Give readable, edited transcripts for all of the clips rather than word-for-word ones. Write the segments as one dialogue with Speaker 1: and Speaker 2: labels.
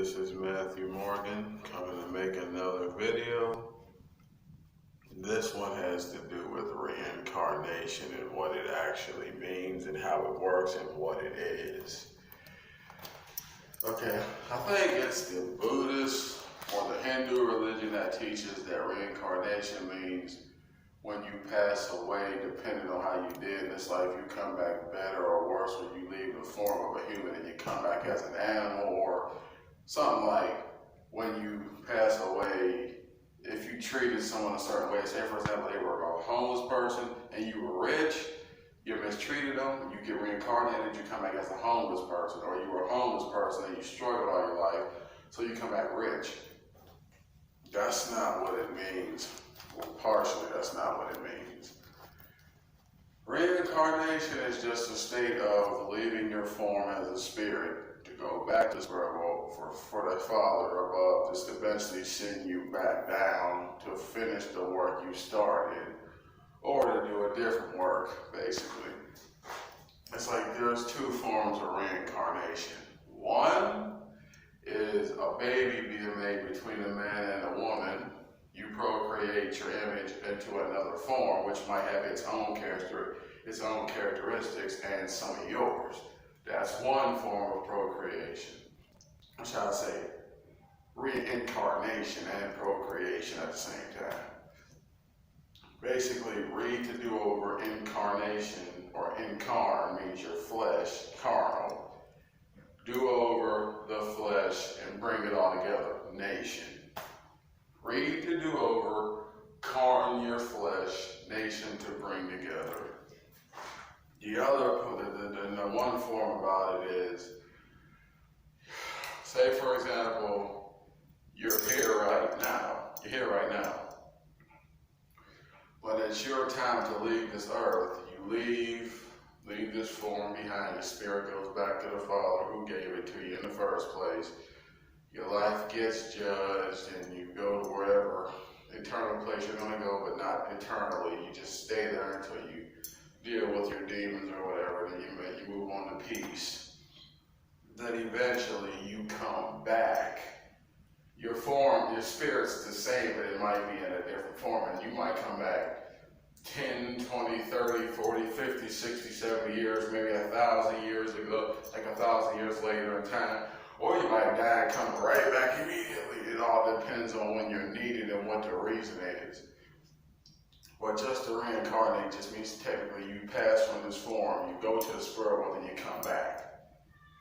Speaker 1: This is Matthew Morgan coming to make another video. This one has to do with reincarnation and what it actually means and how it works and what it is. Okay, I think it's the Buddhist or the Hindu religion that teaches that reincarnation means when you pass away, depending on how you did in this life, you come back better or worse when you leave the form of a human and you come back as an animal, or something like when you pass away, if you treated someone a certain way, say for example they were a homeless person and you were rich, you mistreated them, you get reincarnated, you come back as a homeless person, or you were a homeless person and you struggled all your life, so you come back rich. That's not what it means. Well, partially, that's not what it means. Reincarnation is just a state of leaving your form as a spirit to go back to spirit world for the Father above, just eventually send you back down to finish the work you started, or to do a different work, basically. It's like there's two forms of reincarnation. One is a baby being made between a man and a woman. You procreate your image into another form, which might have its own characteristics and some of yours. That's one form of procreation. Which I say reincarnation and procreation at the same time. Basically, to do over incarnation, or incarn means your flesh, carnal. Do over the flesh and bring it all together, nation. Read to do over, carn your flesh, nation to bring together. The one form about it is, say for example, you're here right now. But it's your time to leave this earth. You leave this form behind. Your spirit goes back to the Father who gave it to you in the first place. Your life gets judged and you go to wherever eternal place you're going to go, but not eternally. You just stay there until you deal with your demons or whatever, then you move on to peace. Then eventually you come back. Your form, your spirit's the same, but it might be in a different form, and you might come back 10, 20, 30, 40, 50, 60, 70 years, maybe 1,000 years ago, like 1,000 years later in time. Or you might die and come right back immediately. It all depends on when you're needed and what the reason is. But just to reincarnate just means technically you pass from this form, you go to the spirit world, and you come back.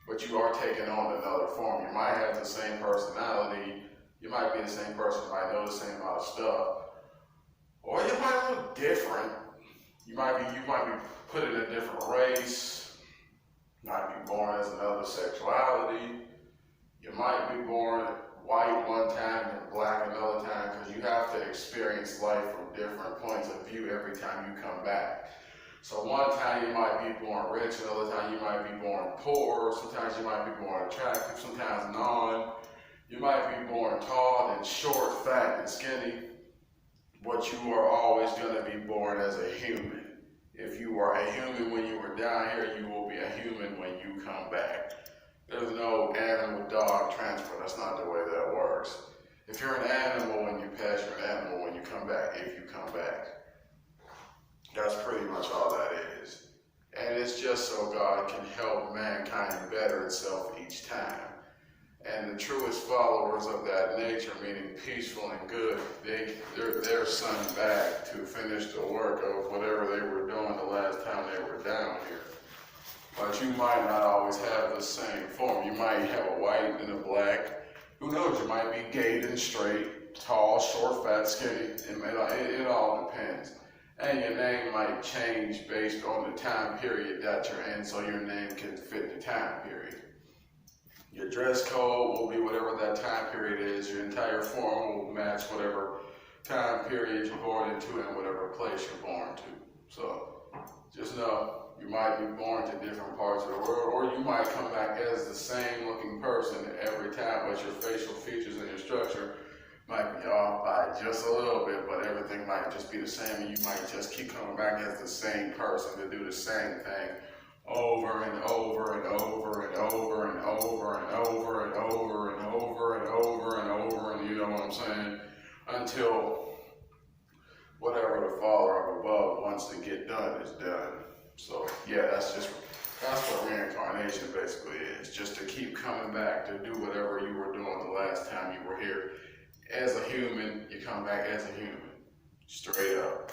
Speaker 1: But you are taking on another form. You might have the same personality, you might be the same person, you might know the same amount of stuff, or you might look different. You might be put in a different race, you might be born as another sexuality. You might be born white one time and black another time, because you have to experience life from different points of view every time you come back. So one time you might be born rich, another time you might be born poor, sometimes you might be born attractive, sometimes non. You might be born tall and short, fat and skinny, but you are always going to be born as a human. If you are a human when you were down here, you will be a human when you come back. There's no animal dog transfer. That's not the way that works. If you're an animal when you pass, you're an animal when you come back, if you come back. That's pretty much all that is. And it's just so God can help mankind better itself each time. And the truest followers of that nature, meaning peaceful and good, they're sent back to finish the work of whatever they were doing the last time they were down here. But you might not always have the same form. You might have a white and a black. Who knows? You might be gay and straight, tall, short, fat, skinny. It all depends. And your name might change based on the time period that you're in, so your name can fit the time period. Your dress code will be whatever that time period is. Your entire form will match whatever time period you're born into and whatever place you're born to. So just know, you might be born to different parts of the world, or you might come back as the same looking person every time, but your facial features and your structure might be off by just a little bit, but everything might just be the same, and you might just keep coming back as the same person to do the same thing over and over and over and over and over and over and over and over until whatever the Father up above wants to get done is done. So yeah, that's what reincarnation basically is. Just to keep coming back to do whatever you were doing the last time you were here. As a human, you come back as a human. Straight up.